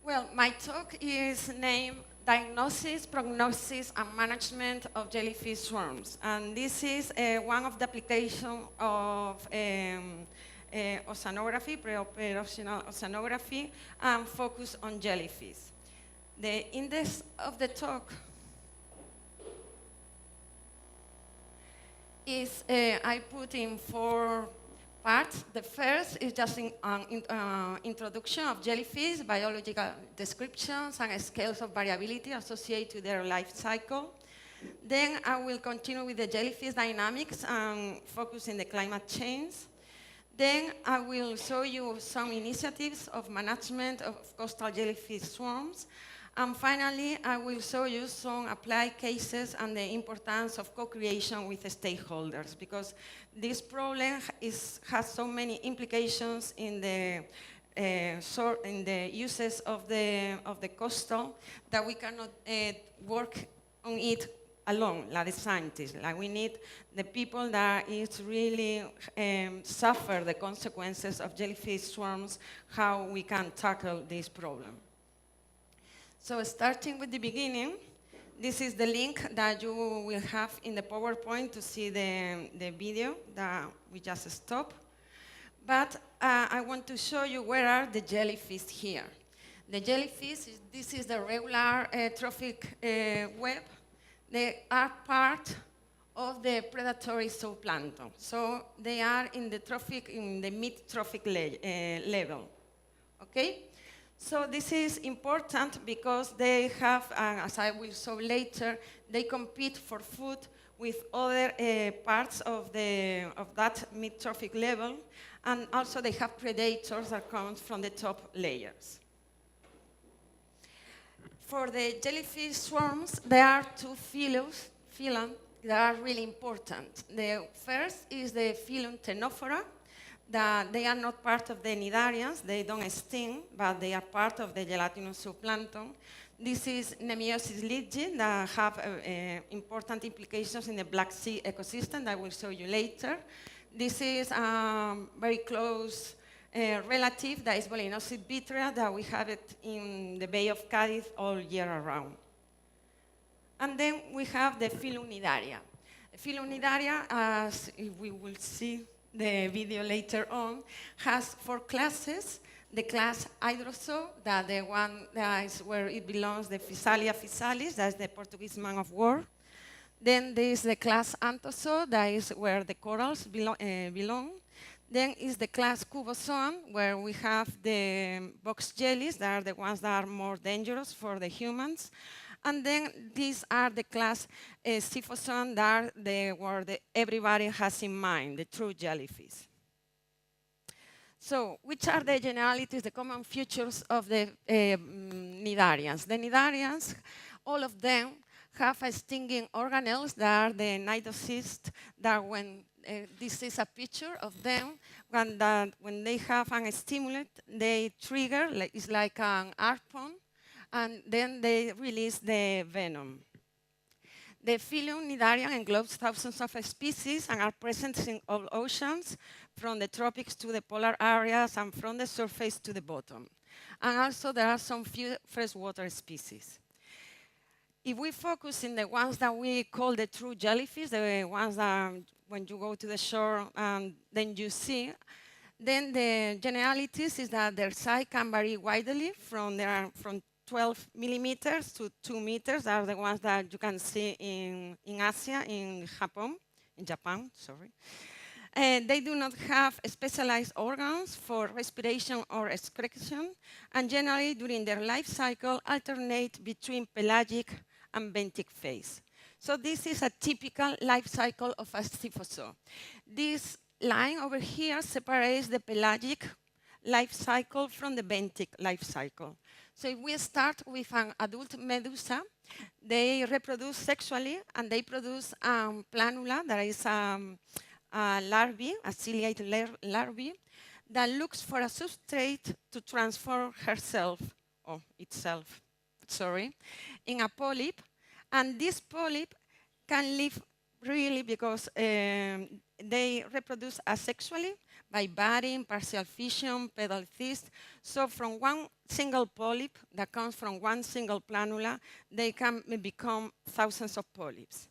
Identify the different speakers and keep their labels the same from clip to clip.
Speaker 1: Well, my talk is named Diagnosis, Prognosis, and Management of Jellyfish Swarms. And this is one of the applications of oceanography, pre-operational oceanography, and focus on jellyfish. The index of the talk is I put in 4 parts. The first is just an introduction of jellyfish, biological descriptions, and scales of variability associated to their life cycle. Then I will continue with the jellyfish dynamics and focus in the climate change. Then I will show you some initiatives of management of coastal jellyfish swarms. And finally, I will show you some applied cases and the importance of co-creation with the stakeholders, because this problem has so many implications in the uses of the coastal that we cannot work on it alone, like the scientists. Like we need the people that is really suffer the consequences of jellyfish swarms, how we can tackle this problem. So starting with the beginning, this is the link that you will have in the PowerPoint to see the video that we just stopped. But I want to show you where are the jellyfish here. The jellyfish, this is the regular trophic web. They are part of the predatory zooplankton. So they are in the mid-trophic level, okay? So this is important because they have, as I will show later, they compete for food with other parts of that mid-trophic level, and also they have predators that come from the top layers. For the jellyfish swarms, there are 2 phylum that are really important. The first is the phylum Ctenophora, that they are not part of the cnidarians, they don't sting, but they are part of the gelatinous zooplankton. This is Nemiosis lidschi that have important implications in the Black Sea ecosystem that I will show you later. This is very close relative that is Bolinosis vitrea that we have it in the Bay of Cádiz all year around. And then we have the phylum Cnidaria. The phylum Cnidaria, as we will see the video later on, has 4 classes. The class Hydrozoa, that the one that is where it belongs, the Physalia physalis, that's the Portuguese Man-of-War. Then there is the class Anthozoa, that is where the corals belong. Then is the class Cubozoan, where we have the box jellies, that are the ones that are more dangerous for the humans. And then these are the class Scyphozoan that are the word everybody has in mind, the true jellyfish. So, which are the generalities, the common features of the cnidarians? The cnidarians, all of them have a stinging organelles that are the cnidocysts, that when this is a picture of them, when they have a stimulant, they trigger, it's like an harpoon, and then they release the venom. The phylum Cnidarian englobes thousands of species and are present in all oceans, from the tropics to the polar areas and from the surface to the bottom. And also there are some few freshwater species. If we focus in the ones that we call the true jellyfish, the ones that when you go to the shore and then you see, then the generalities is that their size can vary widely from 12 millimeters to 2 meters are the ones that you can see in Asia, in Japan, sorry. They do not have specialized organs for respiration or excretion, and generally during their life cycle alternate between pelagic and benthic phase. So this is a typical life cycle of a Scyphozoa. This line over here separates the pelagic life cycle from the benthic life cycle. So if we start with an adult medusa, they reproduce sexually and they produce planula, that is a larvae, a ciliate larvae, that looks for a substrate to transform herself, or itself, sorry, in a polyp. And this polyp can live really because they reproduce asexually, by budding, partial fission, pedal cyst. So from one single polyp that comes from one single planula, they can become thousands of polyps.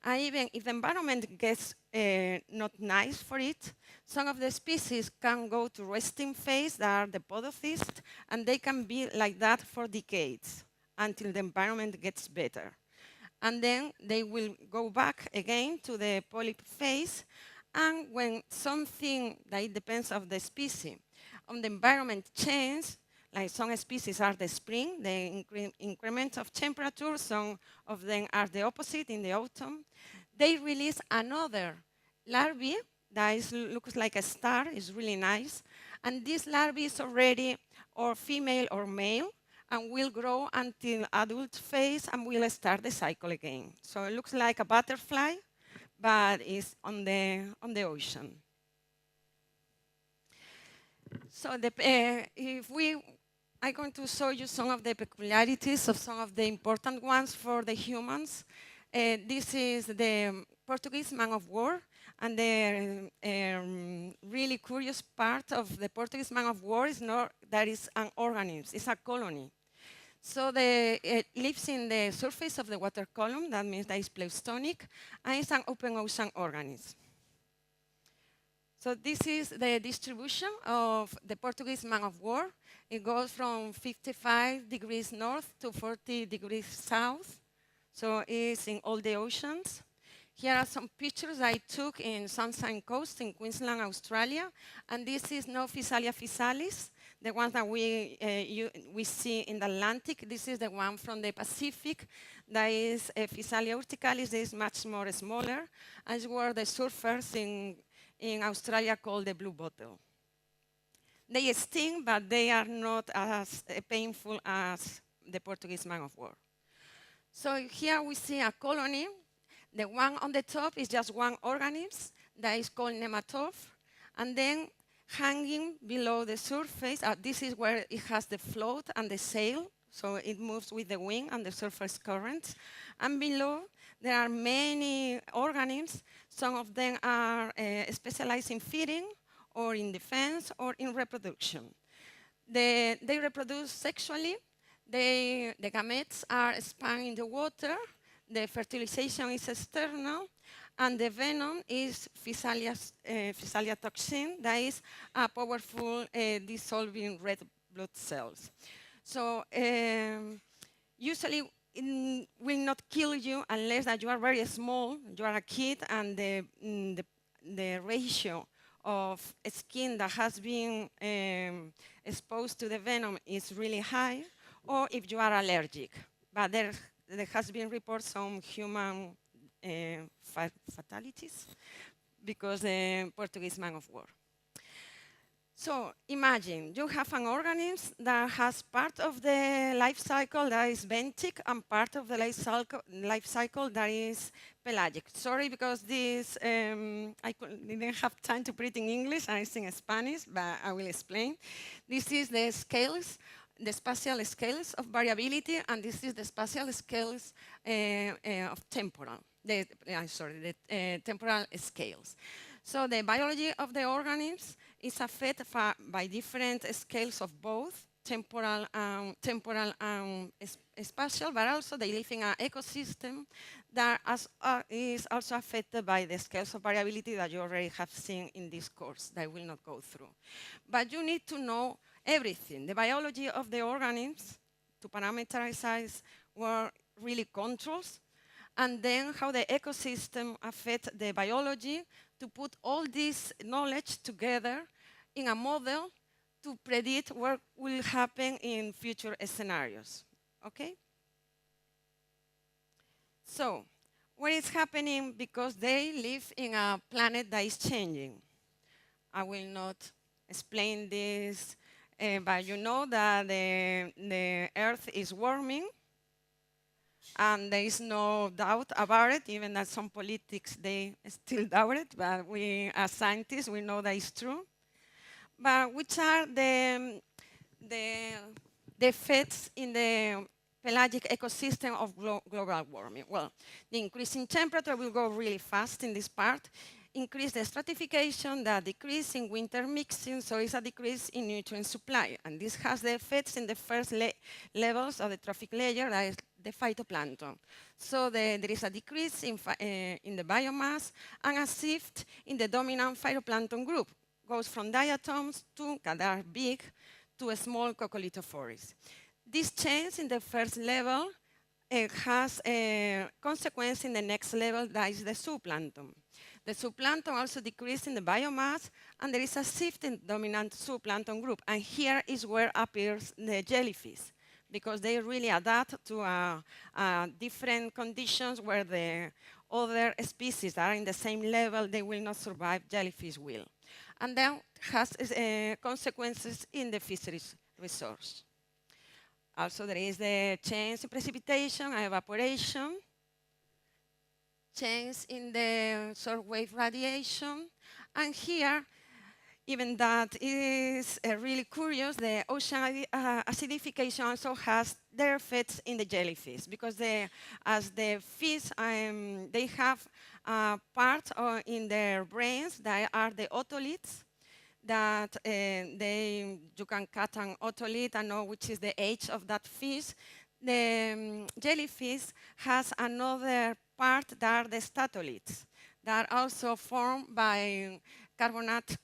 Speaker 1: And even if the environment gets not nice for it, some of the species can go to resting phase, that are the podocysts, and they can be like that for decades until the environment gets better. And then they will go back again to the polyp phase. And when something that it depends on the species, on the environment change, like some species are the spring, the increment of temperature, some of them are the opposite in the autumn, they release another larvae that looks like a star, is really nice. And this larvae is already or female or male, and will grow until adult phase and will start the cycle again. So it looks like a butterfly, but it's on the ocean. So I'm going to show you some of the peculiarities of some of the important ones for the humans. This is the Portuguese Man-of-War, and the really curious part of the Portuguese Man-of-War is not that it's an organism, it's a colony. So it lives in the surface of the water column, that means that it's pleistonic, and it's an open ocean organism. So this is the distribution of the Portuguese Man-of-War. It goes from 55 degrees north to 40 degrees south. So it's in all the oceans. Here are some pictures I took in Sunshine Coast in Queensland, Australia. And this is no Physalia physalis, the one that we see in the Atlantic. This is the one from the Pacific. That is Physalia urticalis. This is much more smaller. And it's where the surfers in Australia call the blue bottle. They sting, but they are not as painful as the Portuguese Man-of-War. So here we see a colony. The one on the top is just one organism that is called nematoph. And then hanging below the surface, this is where it has the float and the sail. So it moves with the wind and the surface currents. And below, there are many organisms. Some of them are specialized in feeding, or in defense, or in reproduction. They reproduce sexually. The gametes are spun in the water. The fertilization is external. And the venom is Physalia toxin, that is a powerful dissolving red blood cells. So usually it will not kill you unless that you are very small, you are a kid, and the ratio of skin that has been exposed to the venom is really high, or if you are allergic. But there has been reports some human fatalities because the Portuguese Man-of-War. So imagine you have an organism that has part of the life cycle that is benthic and part of the life cycle that is pelagic. Sorry, because this I didn't have time to put it in English, and it's in Spanish, but I will explain. This is the scales, the spatial scales of variability, and this is the spatial scales of temporal. The temporal scales. So the biology of the organisms is affected by different scales of both temporal and spatial, but also they live in an ecosystem that is also affected by the scales of variability that you already have seen in this course that I will not go through. But you need to know everything. The biology of the organisms to parameterize what really controls, and then how the ecosystem affects the biology, to put all this knowledge together in a model to predict what will happen in future scenarios, okay? So, what is happening because they live in a planet that is changing? I will not explain this, but you know that the Earth is warming, and there is no doubt about it, even that some politics, they still doubt it, but we as scientists, we know that it's true. But which are the effects in the pelagic ecosystem of global warming? Well, the increasing temperature will go really fast in this part. increase the stratification, the decrease in winter mixing, so it's a decrease in nutrient supply. And this has the effects in the first levels of the trophic layer, that is the phytoplankton. So there is a decrease in the biomass and a shift in the dominant phytoplankton group. Goes from diatoms to, that are big, to a small coccolithophores. This change in the first level has a consequence in the next level, that is the zooplankton. The zooplankton also decreases in the biomass, and there is a shift in dominant zooplankton group. And here is where appears the jellyfish, because they really adapt to different conditions where the other species that are in the same level, they will not survive, jellyfish will. And then has consequences in the fisheries resource. Also, there is the change in precipitation and evaporation, change in the short wave radiation, and here, even that is really curious, the ocean acidification also has their effects in the jellyfish, because as the fish, they have parts in their brains that are the otoliths, that you can cut an otolith and know which is the age of that fish. The jellyfish has another part that are the statoliths, that are also formed by carbonate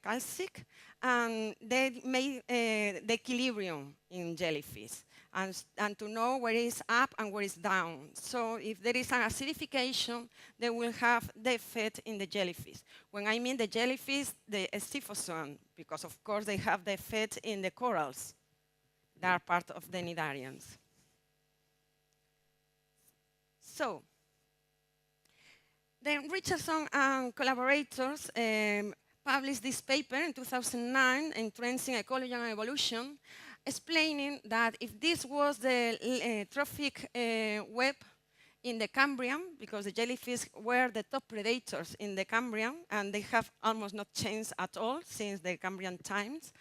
Speaker 1: calcic, and they make the equilibrium in jellyfish, and to know where is up and where is down. So if there is an acidification, they will have the effect in the jellyfish. When I mean the jellyfish, the Stephozoan, because of course they have the effect in the corals that are part of the cnidarians. So, then Richardson and collaborators published this paper in 2009, Entrenching Ecology and Evolution, explaining that if this was the trophic web in the Cambrian, because the jellyfish were the top predators in the Cambrian, and they have almost not changed at all since the Cambrian times.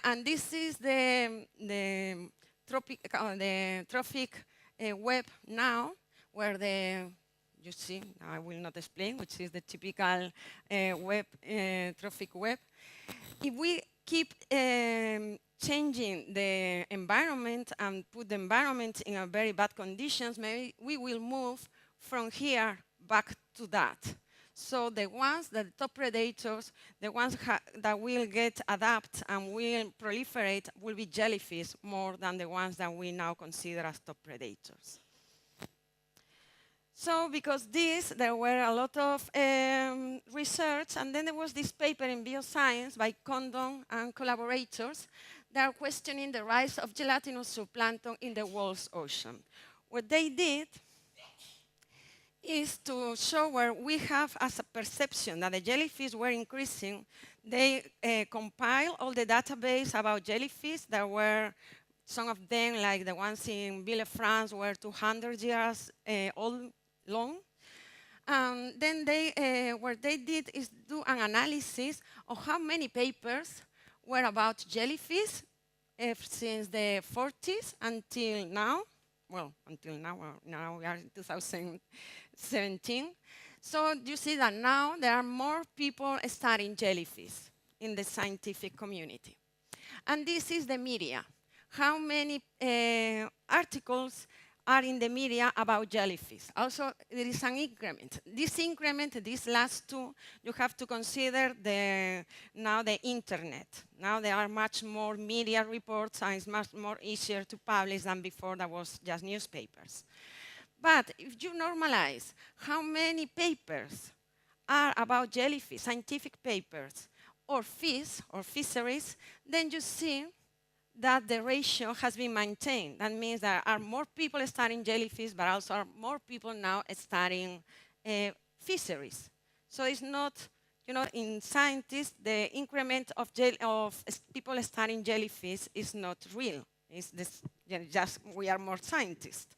Speaker 1: And this is the trophic web now, where you see, I will not explain, which is the typical trophic web. If we keep changing the environment and put the environment in a very bad conditions, maybe we will move from here back to that. So the top predators, the ones that will get adapt and will proliferate will be jellyfish more than the ones that we now consider as top predators. So because there were a lot of research, and then there was this paper in Bioscience by Condon and collaborators that are questioning the rise of gelatinous zooplankton in the world's ocean. What they did is to show where we have as a perception that the jellyfish were increasing. They compile all the database about jellyfish. There were some of them, like the ones in Villefranche, were 200 years old long. Then what they did is do an analysis of how many papers were about jellyfish since the 40s until now. Well, until now we are in 2017. So you see that now there are more people studying jellyfish in the scientific community. And this is the media. How many articles are in the media about jellyfish? Also, there is an increment. This increment, these last two, you have to consider now the internet. Now there are much more media reports, and it's much more easier to publish than before. That was just newspapers. But if you normalize how many papers are about jellyfish, scientific papers, or fish, or fisheries, then you see that the ratio has been maintained. That means there are more people studying jellyfish, but also are more people now studying fisheries. So it's not, in scientists, the increment of people studying jellyfish is not real. It's just we are more scientists.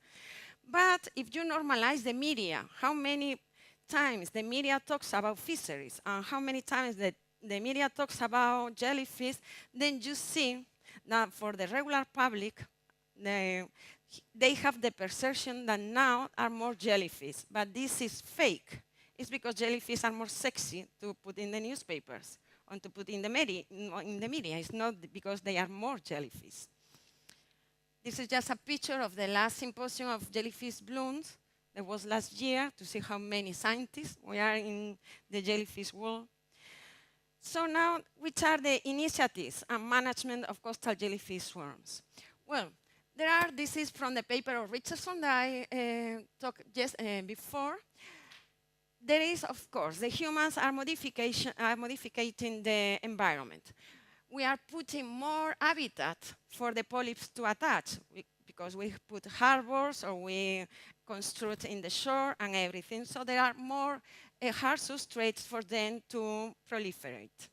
Speaker 1: But if you normalize the media, how many times the media talks about fisheries and how many times the media talks about jellyfish, then you see that for the regular public, they have the perception that now are more jellyfish, but this is fake. is because jellyfish are more sexy to put in the newspapers or to put in the media. It's not because they are more jellyfish. This is just a picture of the last symposium of jellyfish blooms. That was last year to see how many scientists we are in the jellyfish world. So now, which are the initiatives and management of coastal jellyfish swarms? Well, this is from the paper of Richardson that I talked just before. There is, of course, the humans are modifying the environment. We are putting more habitat for the polyps to attach because we put harbors or we construct in the shore and everything. So there are more hard substrates for them to proliferate.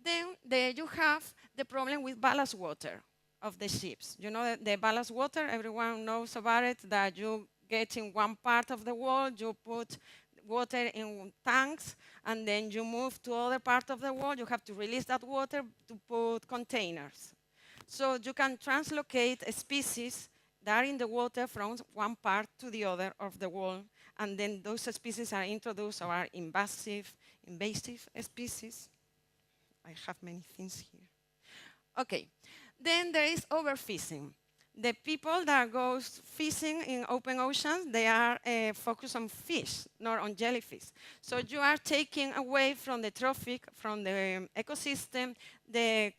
Speaker 1: Then you have the problem with ballast water of the ships. You know the ballast water, everyone knows about it, that you get in one part of the world, you put water in tanks, and then you move to other part of the world, you have to release that water to put containers. So you can translocate a species that are in the water from one part to the other of the world, and then those species are introduced or are invasive species. I have many things here. Okay, then there is overfishing. The people that go fishing in open oceans, they are focused on fish, not on jellyfish. So you are taking away from the trophic, from the ecosystem, the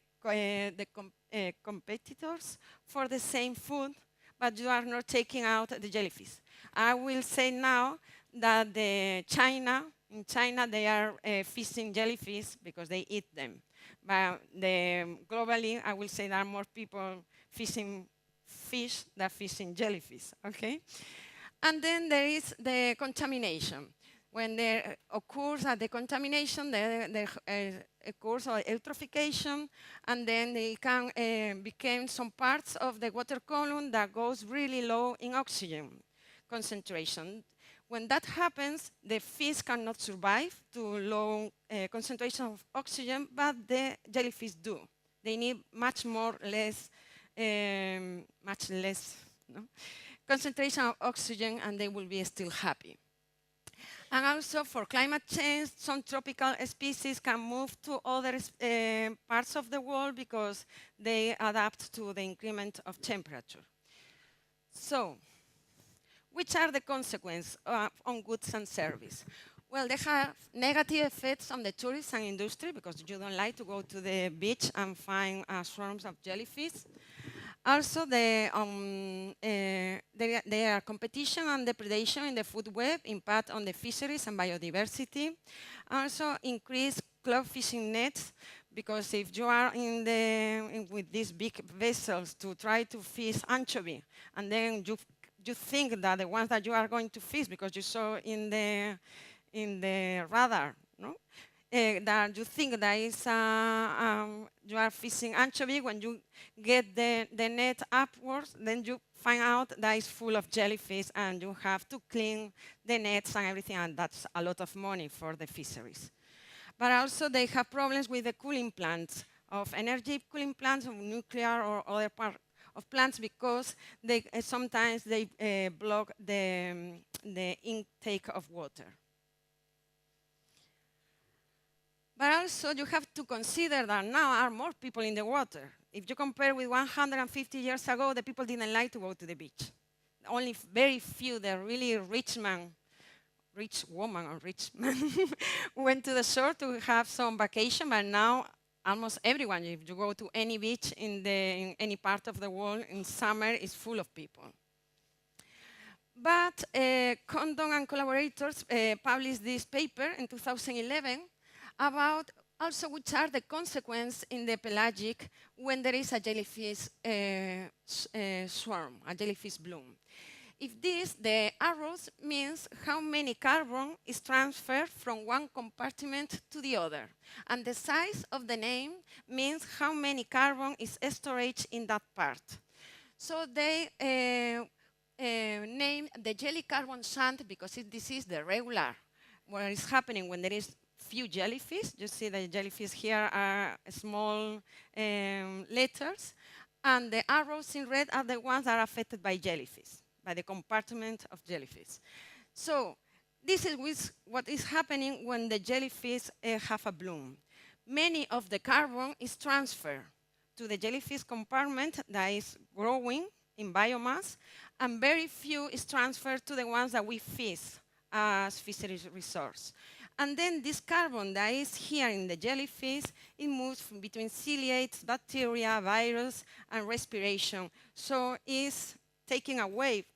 Speaker 1: competitors for the same food, but you are not taking out the jellyfish. I will say now that in China, they are fishing jellyfish because they eat them. But globally, I will say there are more people fishing fish than fishing jellyfish, okay? And then there is the contamination. When there occurs the contamination, there occurs eutrophication, and then they can become some parts of the water column that goes really low in oxygen concentration. When that happens, the fish cannot survive to low concentration of oxygen, but the jellyfish do. They need much less concentration of oxygen, and they will be still happy. And also for climate change, some tropical species can move to other parts of the world because they adapt to the increment of temperature. So, which are the consequences on goods and service? Well, they have negative effects on the tourism industry because you don't like to go to the beach and find swarms of jellyfish. Also, their competition and depredation in the food web impact on the fisheries and biodiversity. Also, increase club fishing nets, because if you are with these big vessels to try to fish anchovy, and then you think that the ones that you are going to fish, because you saw in the radar, no? That you think that is you are fishing anchovy. When you get the net upwards, then you find out that it's full of jellyfish, and you have to clean the nets and everything, and that's a lot of money for the fisheries. But also they have problems with the cooling plants, of energy cooling plants, of nuclear or other part of plants, because sometimes they block the intake of water. But also you have to consider that now are more people in the water. If you compare with 150 years ago, the people didn't like to go to the beach. Only very few, the really rich woman or rich man went to the shore to have some vacation, but now almost everyone, if you go to any beach in any part of the world in summer, is full of people. But Condon and collaborators published this paper in 2011 about also which are the consequences in the pelagic when there is a jellyfish swarm, a jellyfish bloom. If the arrows means how many carbon is transferred from one compartment to the other, and the size of the name means how many carbon is stored in that part. So they name the jelly carbon shunt because this is the regular, what is happening when there is few jellyfish. You see the jellyfish here are small letters, and the arrows in red are the ones that are affected by jellyfish, by the compartment of jellyfish. So This is what is happening when the jellyfish have a bloom. Many of the carbon is transferred to the jellyfish compartment that is growing in biomass, and very few is transferred to the ones that we fish as fisheries resource. And then this carbon that is here in the jellyfish, it moves between ciliates, bacteria, virus, and respiration. So it's taken away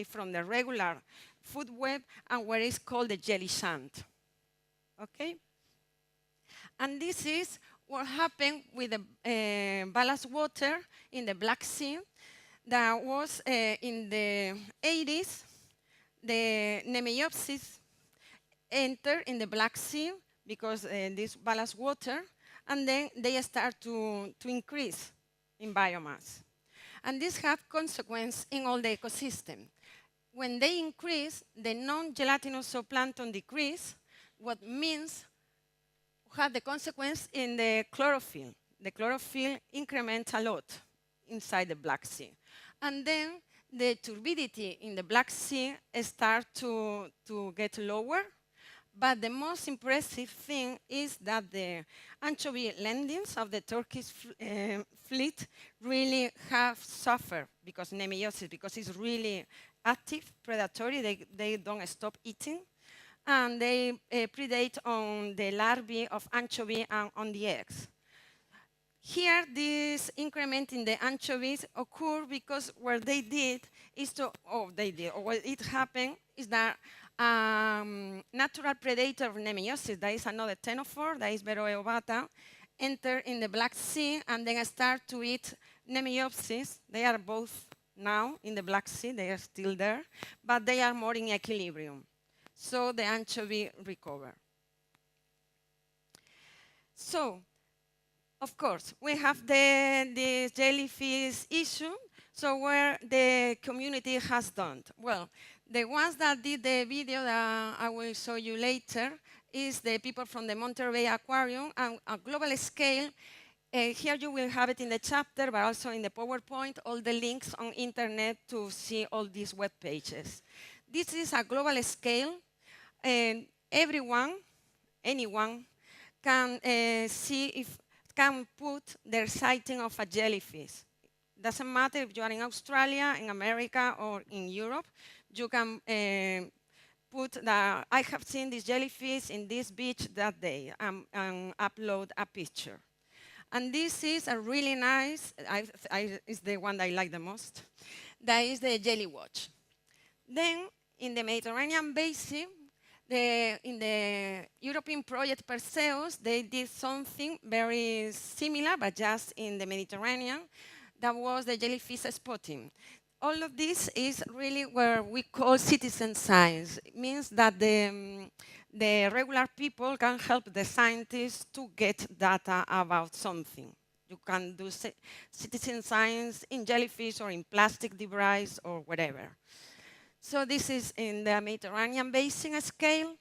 Speaker 1: from the regular food web and what is called the jelly sand. Okay? And this is what happened with the ballast water in the Black Sea. That was in the 80s, the Nemeiopsis entered in the Black Sea because this ballast water, and then they start to increase in biomass. And this has consequence in all the ecosystem. When they increase, the non-gelatinous zooplankton decrease, what means have the consequence in the chlorophyll. The chlorophyll increments a lot inside the Black Sea. And then the turbidity in the Black Sea starts to get lower. But the most impressive thing is that the anchovy landings of the Turkish fleet really have suffered because nemeiosis, because it's really active, predatory. They don't stop eating. And they predate on the larvae of anchovy and on the eggs. Here, this increment in the anchovies occur because what they did is or what it happened is that natural predator of nemeiosis, that is another ctenophore, that is Veroeobata, enter in the Black Sea and then start to eat nemeiopsis. They are both now in the Black Sea, they are still there, but they are more in equilibrium. So the anchovy recover. So, of course, we have the jellyfish issue, so where the community has done. Well, the ones that did the video that I will show you later is the people from the Monterey Aquarium and a global scale. Here you will have it in the chapter, but also in the PowerPoint, all the links on internet to see all these web pages. This is a global scale, and anyone can see if can put their sighting of a jellyfish. Doesn't matter if you are in Australia, in America, or in Europe. You can put that I have seen this jellyfish in this beach that day and upload a picture. And this is a really nice, it's the one that I like the most. That is the Jelly Watch. Then in the Mediterranean basin, in the European project Perseus, they did something very similar, but just in the Mediterranean. That was the jellyfish spotting. All of this is really where we call citizen science. It means that the regular people can help the scientists to get data about something. You can do citizen science in jellyfish or in plastic debris or whatever. So this is in the Mediterranean basin scale.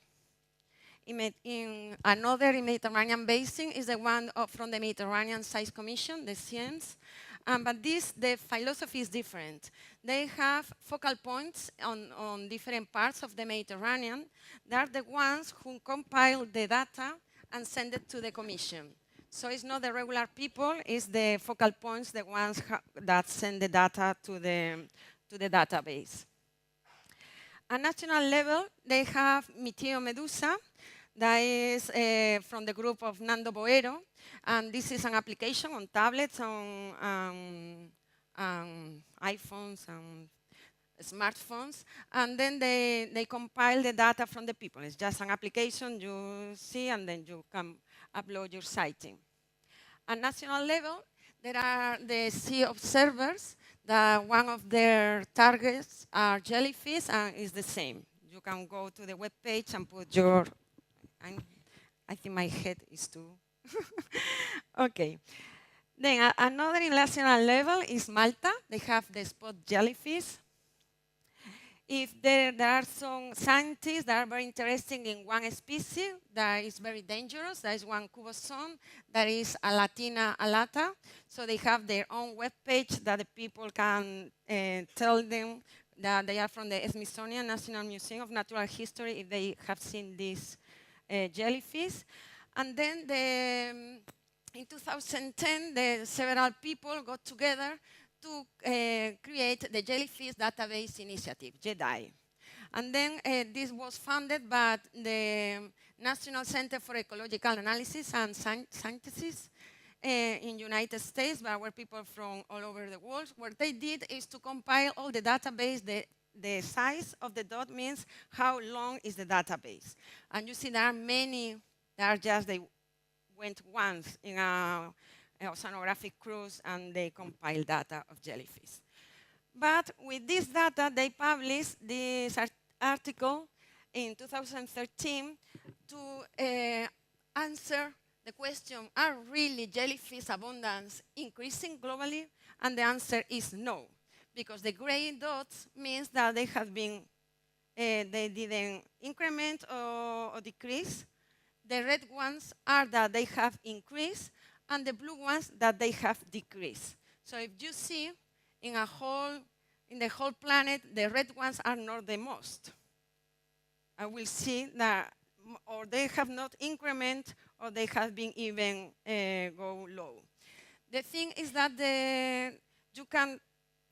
Speaker 1: In another Mediterranean basin is the one from the Mediterranean Science Commission, the CIEMS. But the philosophy is different. They have focal points on different parts of the Mediterranean. They are the ones who compile the data and send it to the commission. So it's not the regular people, it's the focal points, the ones that send the data to the database. At national level, they have Mitio Medusa, that is from the group of Nando Boero, and this is an application on tablets, on iPhones, and smartphones, and then they compile the data from the people. It's just an application you see, and then you can upload your sighting. At national level, there are the sea observers, that one of their targets are jellyfish, and is the same. You can go to the web page and put your, I think my head is too, okay. Then another national level is Malta. They have the spot jellyfish. If there are some scientists that are very interested in one species that is very dangerous, that is one cubosome, that is Alatina alata. So they have their own web page that the people can tell them that they are from the Smithsonian National Museum of Natural History if they have seen this jellyfish. And then in 2010, several people got together to create the Jellyfish Database Initiative, JEDI. And then this was funded by the National Center for Ecological Analysis and Synthesis in United States, but were people from all over the world. What they did is to compile all the database. The size of the dot means how long is the database. And you see there are many that are just, they went once in a oceanographic cruise and they compiled data of jellyfish. But with this data, they published this article in 2013 to answer the question, are really jellyfish abundance increasing globally? And the answer is no, because the gray dots means that they have been, they didn't increment or decrease. The red ones are that they have increased, and the blue ones that they have decreased. So if you see in the whole planet, the red ones are not the most. I will see that or they have not increment, or they have been even go low. The thing is that you can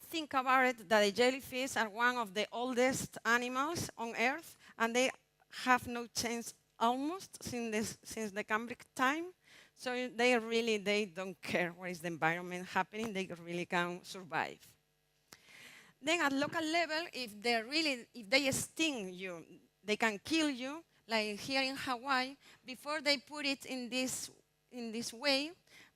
Speaker 1: think about it that the jellyfish are one of the oldest animals on Earth, and they have no change almost since the Cambrian time. So they don't care what is the environment happening. They really can survive. Then at local level, if they sting you, they can kill you. Like here in Hawaii, before they put it in this way,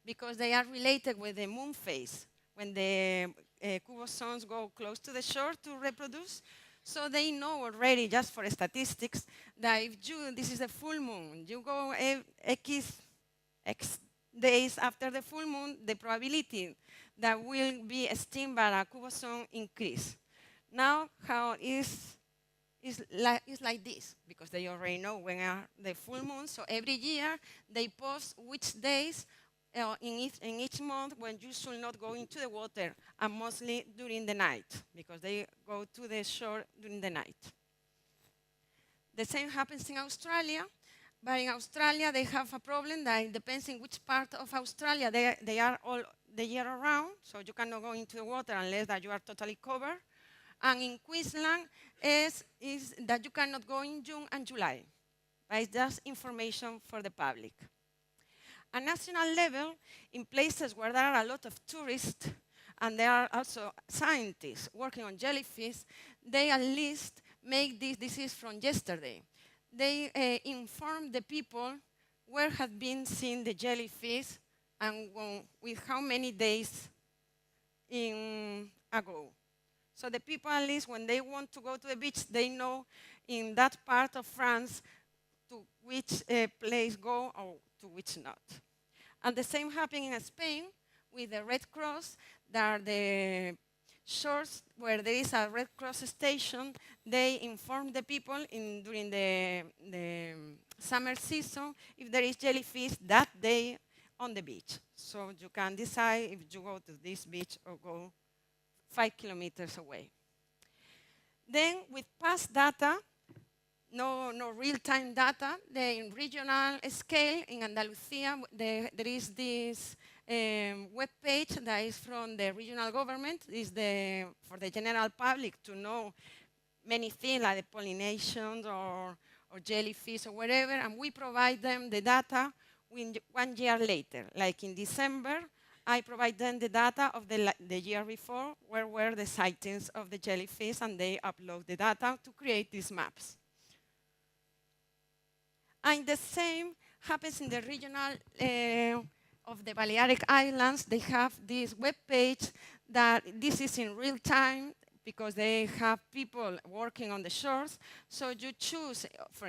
Speaker 1: because they are related with the moon phase, when the cubozoans go close to the shore to reproduce. So they know already, just for statistics, that if this is a full moon, you go X days after the full moon, the probability that will be stung by a cubozoan increase. Now, how is like this, because they already know when are the full moon. So every year they post which days in each month when you should not go into the water, and mostly during the night, because they go to the shore during the night. The same happens in Australia, but in Australia they have a problem that it depends in which part of Australia they are all the year around, so you cannot go into the water unless that you are totally covered. And in Queensland is that you cannot go in June and July. But it's just information for the public. At national level, in places where there are a lot of tourists, and there are also scientists working on jellyfish, they at least make this is from yesterday. They inform the people where have been seen the jellyfish and with how many days ago. So the people, at least, when they want to go to the beach, they know in that part of France to which place go or to which not. And the same happened in Spain with the Red Cross. There are the shores where there is a Red Cross station. They inform the people during the summer season if there is jellyfish that day on the beach. So you can decide if you go to this beach or go 5 kilometers away. Then with past data, no real-time data, in regional scale in Andalusia, there is this web page that is from the regional government, is for the general public to know many things like the pollinations or jellyfish or whatever, and we provide them the data 1 year later, like in December. I provide them the data of the year before, where were the sightings of the jellyfish, and they upload the data to create these maps. And the same happens in the regional of the Balearic Islands. They have this web page that this is in real time because they have people working on the shores. So you choose,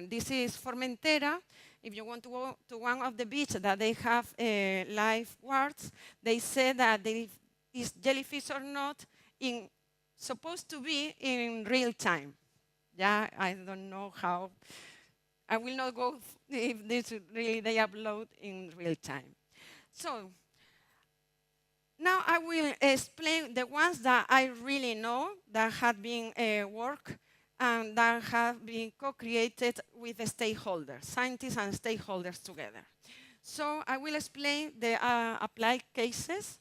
Speaker 1: this is Formentera. If you want to go to one of the beaches that they have lifeguards, they say that there is jellyfish or not supposed to be in real time. Yeah, I don't know how. I will not go if this really they upload in real time. So Now I will explain the ones that I really know that have been work and that have been co-created with the stakeholders, scientists and stakeholders together. So I will explain the applied cases.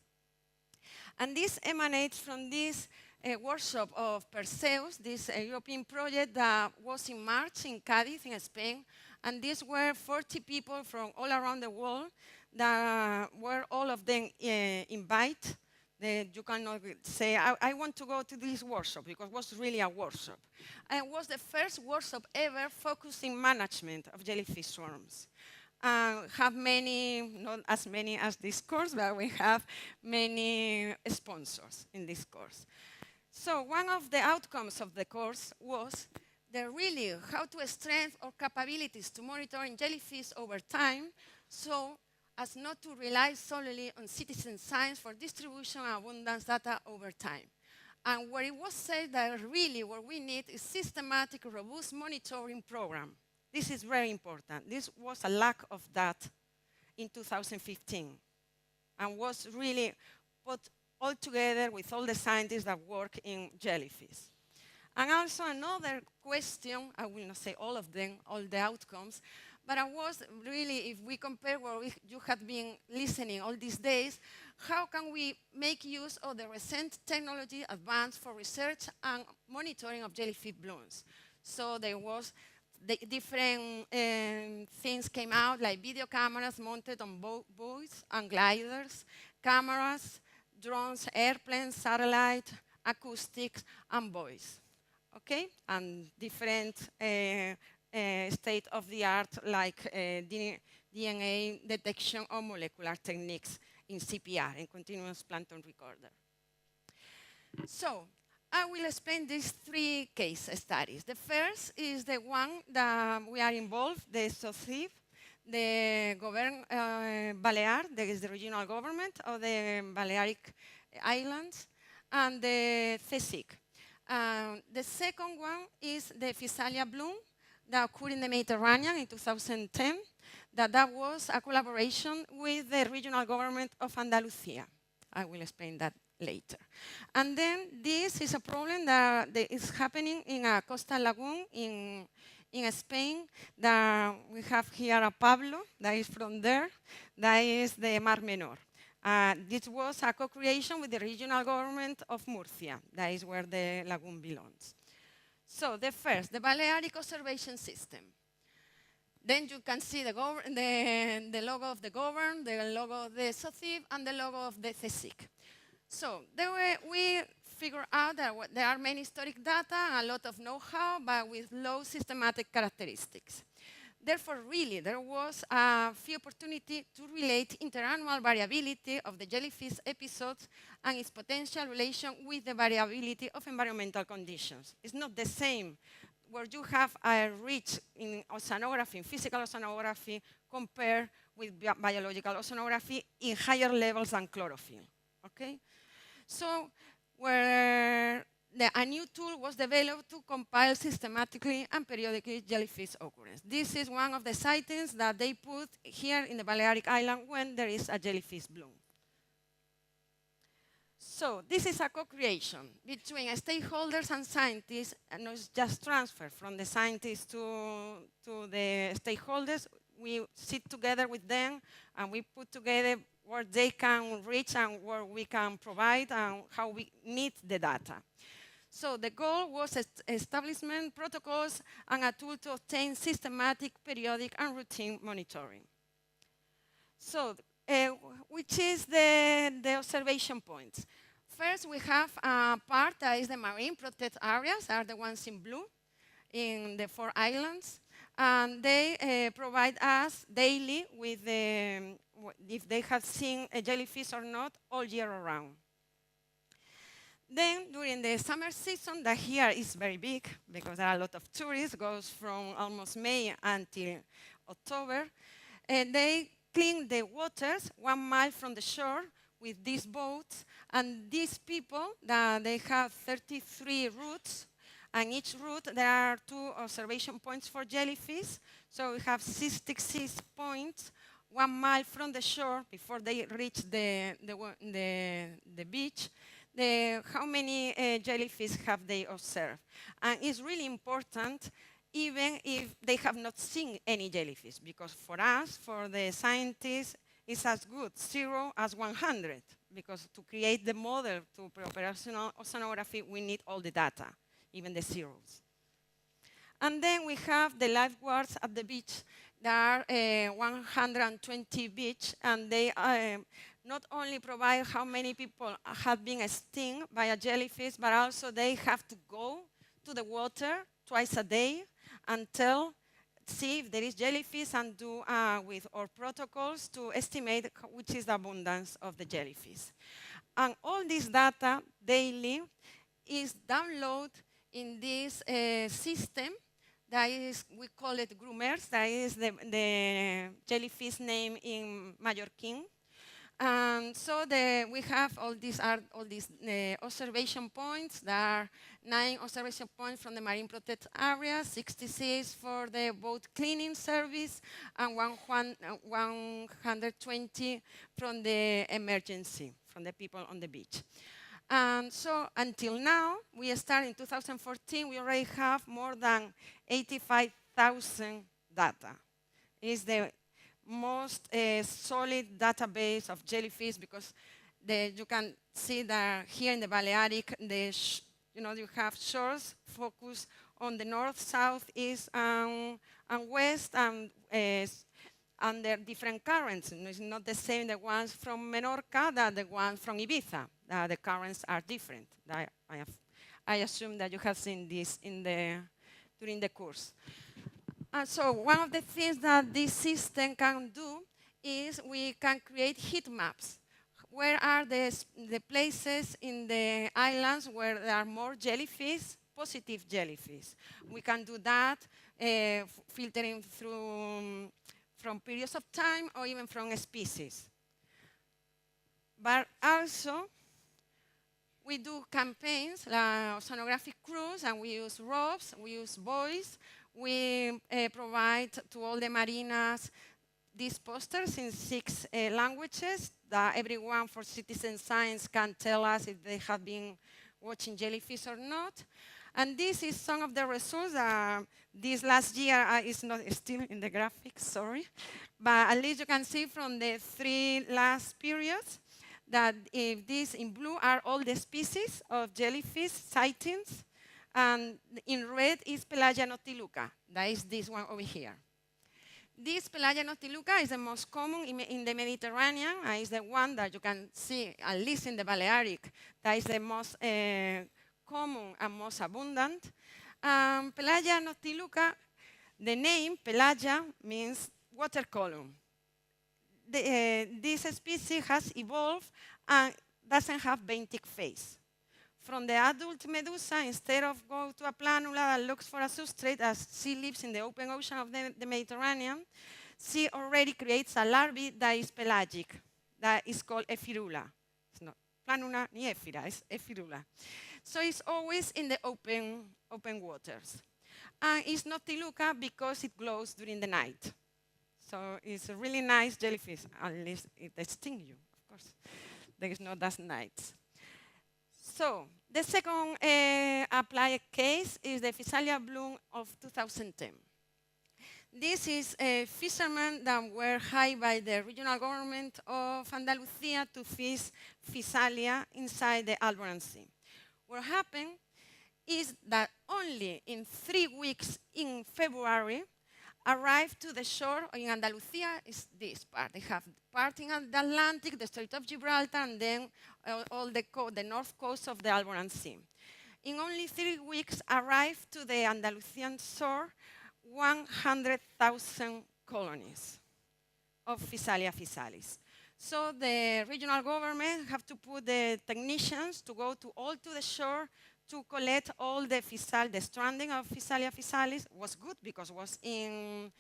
Speaker 1: And this emanates from this workshop of Perseus, this European project that was in March in Cádiz, in Spain. And these were 40 people from all around the world that were all of them invited. You cannot say, I want to go to this workshop, because it was really a workshop. And it was the first workshop ever focusing management of jellyfish swarms. Have many, not as many as this course, but we have many sponsors in this course. So one of the outcomes of the course was really how to strengthen our capabilities to monitoring jellyfish over time, so as not to rely solely on citizen science for distribution and abundance data over time. And where it was said that really what we need is systematic, robust monitoring program. This is very important. This was a lack of that in 2015 and was really put all together with all the scientists that work in jellyfish. And also another question, I will not say all of them, all the outcomes, but I was really, if we compare what you have been listening all these days, how can we make use of the recent technology advanced for research and monitoring of jellyfish blooms? So there was the different things came out, like video cameras mounted on buoys and gliders, cameras, drones, airplanes, satellite, acoustics, and buoys. Okay, and different state-of-the-art like DNA detection or molecular techniques in CPR, in continuous plankton recorder. So I will explain these three case studies. The first is the one that we are involved, the SOCIV, the Balear, that is the regional government of the Balearic Islands, and the CSIC. The second one is the Physalia bloom that occurred in the Mediterranean in 2010. That was a collaboration with the regional government of Andalusia. I will explain that later. And then this is a problem that is happening in a coastal lagoon in Spain. That we have here a Pablo, that is from there. That is the Mar Menor. This was a co-creation with the regional government of Murcia. That is where the lagoon belongs. So the first, the Balearic Observation System. Then you can see the logo of the government, the logo of the SOCIV, and the logo of the CSIC. So we figured out that there are many historic data, a lot of know-how, but with low systematic characteristics. Therefore, really, there was a few opportunity to relate interannual variability of the jellyfish episodes and its potential relation with the variability of environmental conditions. It's not the same where you have a reach in oceanography, in physical oceanography, compared with biological oceanography in higher levels than chlorophyll, okay? So where a new tool was developed to compile systematically and periodically jellyfish occurrence. This is one of the sightings that they put here in the Balearic Island when there is a jellyfish bloom. So this is a co-creation between stakeholders and scientists, and it's just transfer from the scientists to the stakeholders. We sit together with them and we put together where they can reach and where we can provide and how we need the data. So the goal was establishment protocols and a tool to obtain systematic, periodic, and routine monitoring. So which is the observation points? First, we have a part that is the marine protected areas, are the ones in blue, in the 4 islands. And they provide us daily with if they have seen a jellyfish or not all year around. Then, during the summer season, that here is very big, because there are a lot of tourists, goes from almost May until October, and they clean the waters 1 mile from the shore with these boats, and these people, they have 33 routes, and each route there are 2 observation points for jellyfish, so we have 66 points 1 mile from the shore before they reach the beach, how many jellyfish have they observed. And it's really important even if they have not seen any jellyfish, because for us, for the scientists, it's as good 0 as 100, because to create the model to operational oceanography, we need all the data, even the zeros. And then we have the lifeguards at the beach. There are 120 beach, and they not only provide how many people have been stung by a jellyfish, but also they have to go to the water twice a day and see if there is jellyfish and do with our protocols to estimate which is the abundance of the jellyfish. And all this data daily is downloaded in this system that is, we call it groomers, that is the jellyfish name in Mallorquin. So we have all these observation points. There are 9 observation points from the marine protected area, 66 for the boat cleaning service, and 120 from the emergency, from the people on the beach. And so until now, we started in 2014, we already have more than 85,000 data. It's the most solid database of jellyfish, because you can see that here in the Balearic, you have shores focused on the north, south, east, and west, and under different currents. It's not the same the ones from Mallorca that the ones from Ibiza. The currents are different. I assume that you have seen this during the course. So one of the things that this system can do is we can create heat maps. Where are the places in the islands where there are more jellyfish, positive jellyfish? We can do that filtering from periods of time or even from species. But also, we do campaigns, oceanographic cruise, and we use ropes, we use buoys. We provide to all the marinas these posters in 6 languages that everyone for citizen science can tell us if they have been watching jellyfish or not. And this is some of the results. This last year is not still in the graphics, sorry. But at least you can see from the 3 last periods that if these in blue are all the species of jellyfish sightings. And in red is Pelagia noctiluca. That is this one over here. This Pelagia noctiluca is the most common in the Mediterranean, and is the one that you can see, at least in the Balearic, that is the most common and most abundant. Pelagia noctiluca, the name Pelagia means water column. This species has evolved and doesn't have benthic face. From the adult medusa, instead of go to a planula that looks for a substrate, as she lives in the open ocean of the Mediterranean, she already creates a larvae that is pelagic, that is called ephirula. It's not planula ni ephira, it's ephirula. So it's always in the open waters. And it's noctiluca because it glows during the night. So it's a really nice jellyfish, unless it stings you, of course. There is no that nights. So the second applied case is the Physalia bloom of 2010. This is fishermen that were hired by the regional government of Andalusia to fish Physalia inside the Alboran Sea. What happened is that only in 3 weeks in February, arrived to the shore in Andalusia is this part. They have part in the Atlantic, the Strait of Gibraltar, and then all the north coast of the Alboran Sea. In only 3 weeks, arrived to the Andalusian shore 100,000 colonies of Physalia physalis. So the regional government have to put the technicians to go to the shore to collect all the stranding of Physalia physalis. Was good because it was in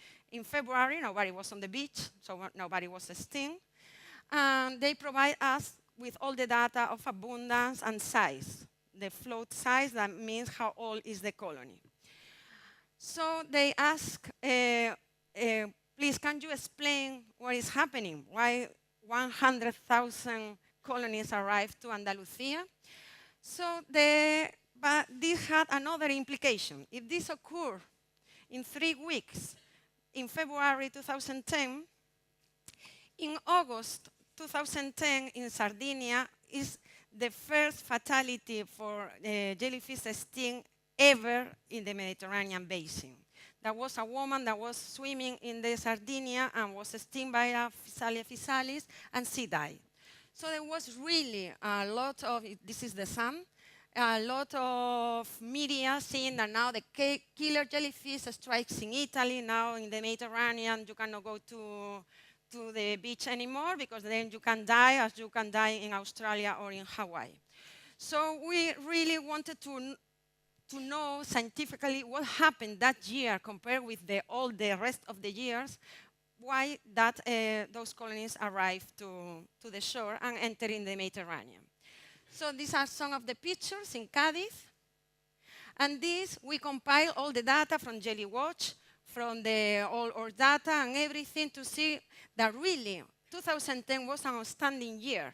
Speaker 1: February, nobody was on the beach, so nobody was stung. And they provide us with all the data of abundance and size. The float size, that means how old is the colony. So they ask please, can you explain what is happening? Why 100,000 colonies arrived to Andalusia? So but this had another implication. If this occurred in 3 weeks, in February 2010, in August 2010 in Sardinia is the first fatality for jellyfish sting ever in the Mediterranean basin. There was a woman that was swimming in the Sardinia and was stung by a Physalia physalis, and she died. So there was really a lot of, this is the sun, a lot of media saying that now the killer jellyfish strikes in Italy, now in the Mediterranean you cannot go to the beach anymore because then you can die as you can die in Australia or in Hawaii. So we really wanted to know scientifically what happened that year compared with all the rest of the years, why that those colonies arrived to the shore and entered in the Mediterranean. So these are some of the pictures in Cádiz. And this, we compile all the data from JellyWatch, from all our data and everything to see that really 2010 was an outstanding year.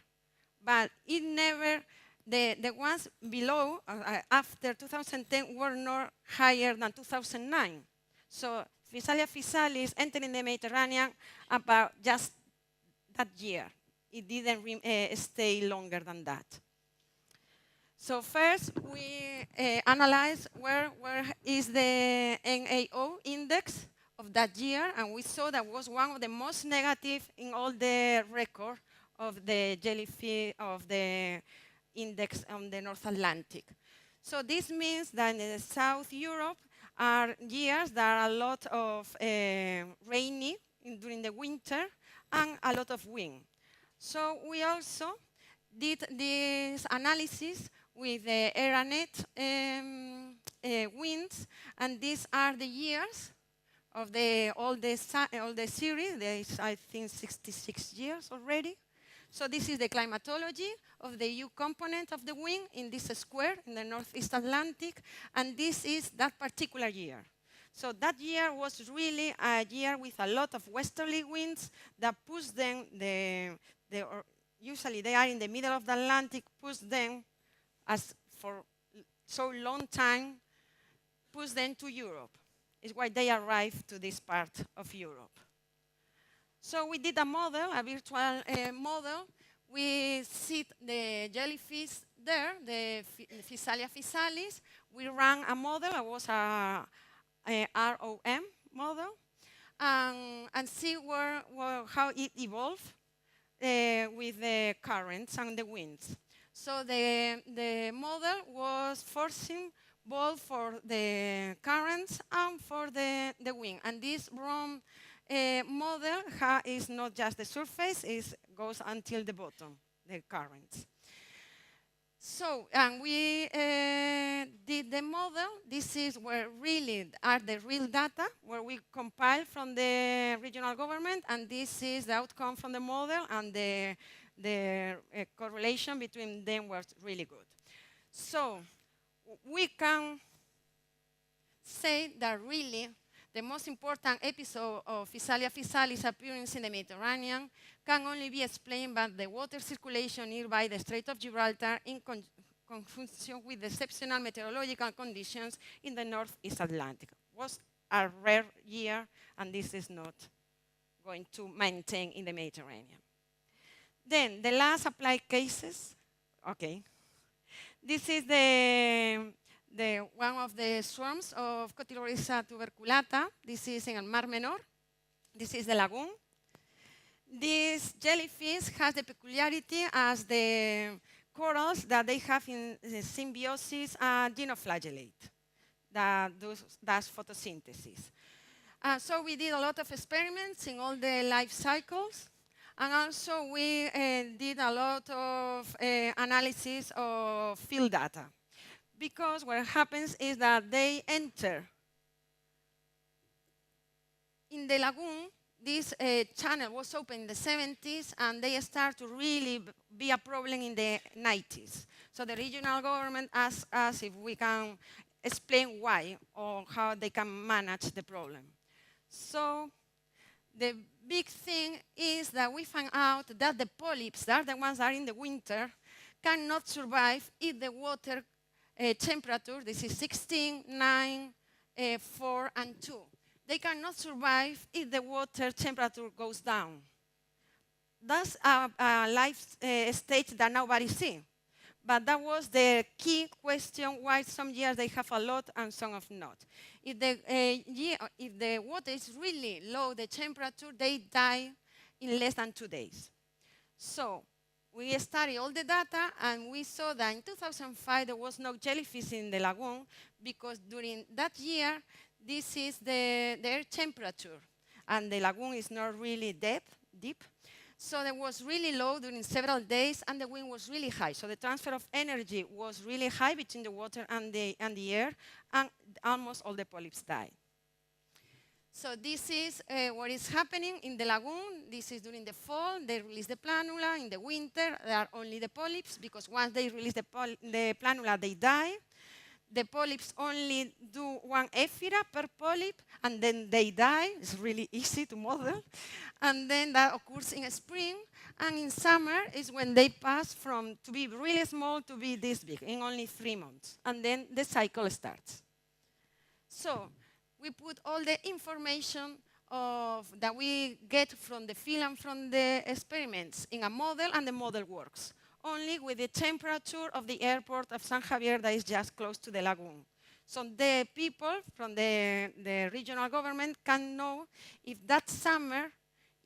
Speaker 1: But it never, the ones below, after 2010, were not higher than 2009. So Physalia physalis entered in the Mediterranean about just that year. It didn't stay longer than that. So first, we analyzed where is the NAO index of that year, and we saw that was one of the most negative in all the record of the jellyfish, of the index on the North Atlantic. So this means that in South Europe are years that are a lot of rainy during the winter and a lot of wind. So we also did this analysis with the Aranet winds, and these are the years of all the series. There is, I think, 66 years already. So this is the climatology of the U component of the wind in this square in the Northeast Atlantic, and this is that particular year. So that year was really a year with a lot of westerly winds that pushed them, usually they are in the middle of the Atlantic, pushed them as for so long time, pushed them to Europe. It's why they arrived to this part of Europe. So we did a model, a virtual model. We sit the jellyfish there, the Physalia physalis. We ran a model. It was a ROM model, and see how it evolved with the currents and the winds. So the model was forcing both for the currents and for the wind. And this ROM model is not just the surface, it goes until the bottom, the currents. So, and we did the model. This is where really are the real data, where we compile from the regional government, and this is the outcome from the model, and the correlation between them was really good. So, we can say that really the most important episode of Physalia physalis appearance in the Mediterranean can only be explained by the water circulation nearby the Strait of Gibraltar in conjunction with the exceptional meteorological conditions in the Northeast Atlantic. It was a rare year, and this is not going to maintain in the Mediterranean. Then the last applied cases, okay. This is one of the swarms of Cotyloris tuberculata. This is in El Mar Menor. This is the lagoon. This jellyfish has the peculiarity as the corals that they have in the symbiosis genoflagellate that does photosynthesis. So we did a lot of experiments in all the life cycles, and also we did a lot of analysis of field data. Because what happens is that they enter in the lagoon. This channel was open in the 70s, and they start to really be a problem in the 90s. So the regional government asked us if we can explain why or how they can manage the problem. So The big thing is that we found out that the polyps, that are the ones that are in the winter, cannot survive if the water temperature, this is 16, 9, 4, and 2. They cannot survive if the water temperature goes down. That's a life stage that nobody sees. But that was the key question why some years they have a lot and some of not. If the water is really low, the temperature, they die in less than 2 days. So we studied all the data and we saw that in 2005 there was no jellyfish in the lagoon because during that year, this is the air temperature and the lagoon is not really deep. So it was really low during several days, and the wind was really high. So the transfer of energy was really high between the water and the air, and almost all the polyps died. So this is what is happening in the lagoon. This is during the fall. They release the planula. In the winter, there are only the polyps, because once they release the planula, they die. The polyps only do 1 ephira per polyp, and then they die. It's really easy to model. And then that occurs in spring, and in summer is when they pass from to be really small to be this big in only 3 months. And then the cycle starts. So we put all the information that we get from the field and from the experiments in a model, and the model works only with the temperature of the airport of San Javier that is just close to the lagoon. So the people from the regional government can know if that summer,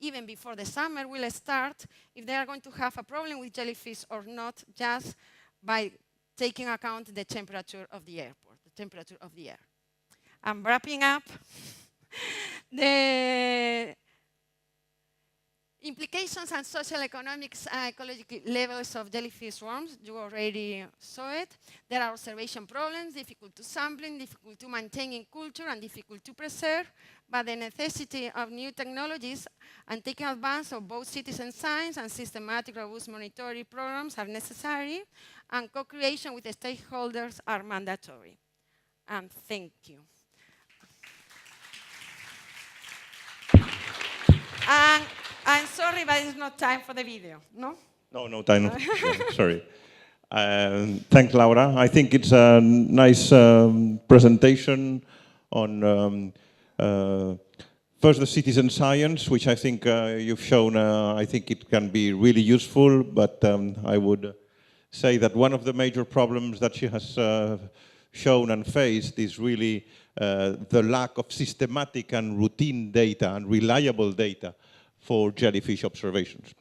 Speaker 1: even before the summer will start, if they are going to have a problem with jellyfish or not, just by taking account the temperature of the airport, the temperature of the air. I'm wrapping up. The implications and social, economics, and ecological levels of jellyfish swarms, you already saw it. There are observation problems, difficult to sampling, difficult to maintain in culture, and difficult to preserve. But the necessity of new technologies and taking advantage of both citizen science and systematic, robust monitoring programs are necessary, and co-creation with the stakeholders are mandatory. And thank you. And I'm sorry, but it's not time for the video, no?
Speaker 2: No time. Sorry. Thanks, Laura. I think it's a nice presentation on first the citizen science, which I think you've shown. I think it can be really useful, but I would say that one of the major problems that she has shown and faced is really the lack of systematic and routine data and reliable data for jellyfish observations.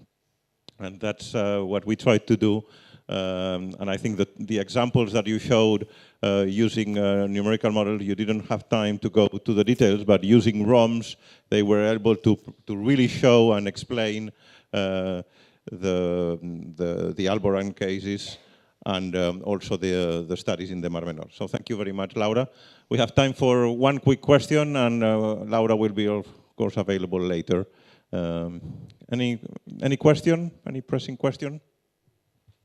Speaker 2: And that's what we tried to do. And I think that the examples that you showed using a numerical model, you didn't have time to go to the details, but using ROMs, they were able to really show and explain the Alboran cases and also the studies in the Mar Menor. So thank you very much, Laura. We have time for one quick question, and Laura will be, of course, available later. Any question? Any pressing question?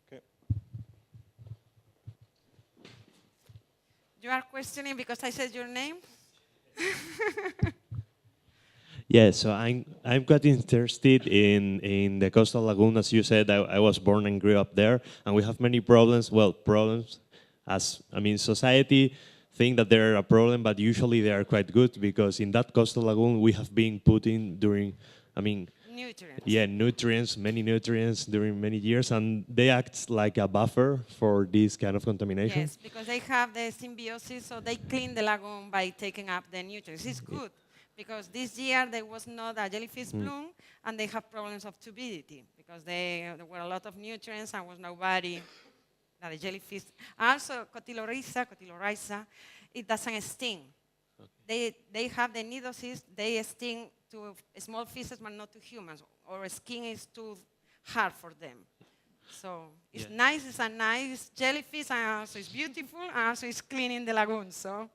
Speaker 2: Okay.
Speaker 1: You are questioning because I said your name?
Speaker 3: Yeah, so I'm quite interested in the coastal lagoon. As you said, I was born and grew up there, and we have many problems. Well, problems, as I mean, society think that they're a problem, but usually they are quite good, because in that coastal lagoon we have been putting during, I mean,
Speaker 1: nutrients.
Speaker 3: Yeah, nutrients, many nutrients during many years, and they act like a buffer for this kind of contamination.
Speaker 1: Yes, because they have the symbiosis, so they clean the lagoon by taking up the nutrients. It's good, because this year there was not a jellyfish bloom, and they have problems of turbidity, because there were a lot of nutrients and was nobody, the jellyfish. Also, Cotyloryza, it doesn't sting. Okay. They have the nidocyst, they sting to small fishes, but not to humans, or skin is too hard for them. So it's nice, it's a nice jellyfish, and also it's beautiful, and also it's cleaning the lagoon, so.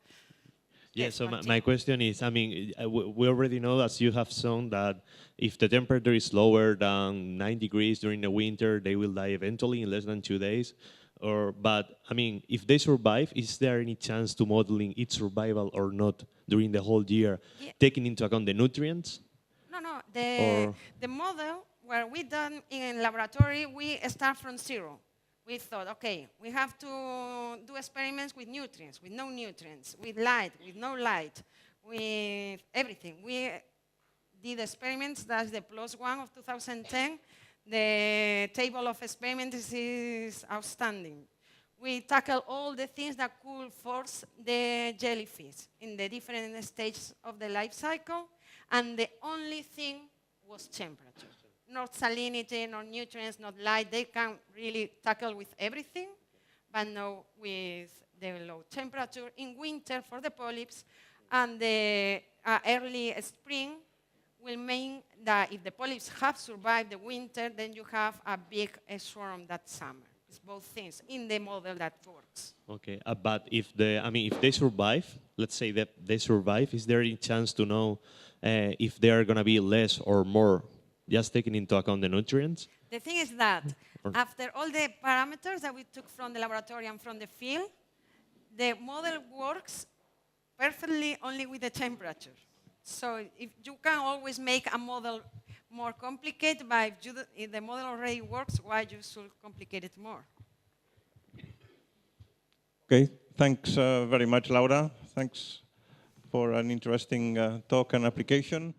Speaker 3: Yeah, so my question is, I mean, we already know, as you have shown, that if the temperature is lower than 9 degrees during the winter, they will die eventually in less than 2 days. But, I mean, if they survive, is there any chance to modeling its survival or not during the whole year, taking into account the nutrients?
Speaker 1: No, The model, where we done in laboratory, we start from zero. We thought, okay, we have to do experiments with nutrients, with no nutrients, with light, with no light, with everything. We did experiments, that's the +1 of 2010. The table of experiments is outstanding. We tackle all the things that could force the jellyfish in the different stages of the life cycle, and the only thing was temperature. Not salinity, not nutrients, not light. They can really tackle with everything, but no with the low temperature. In winter for the polyps, and the early spring will mean that if the polyps have survived the winter, then you have a big swarm that summer. It's both things in the model that works.
Speaker 3: Okay, but if if they survive, let's say that they survive, is there any chance to know if they are going to be less or more, just taking into account the nutrients?
Speaker 1: The thing is that after all the parameters that we took from the laboratory and from the field, the model works perfectly only with the temperature. So if you can always make a model more complicated, but if the model already works, why you should complicate it more?
Speaker 2: Okay, thanks very much, Laura. Thanks for an interesting talk and application.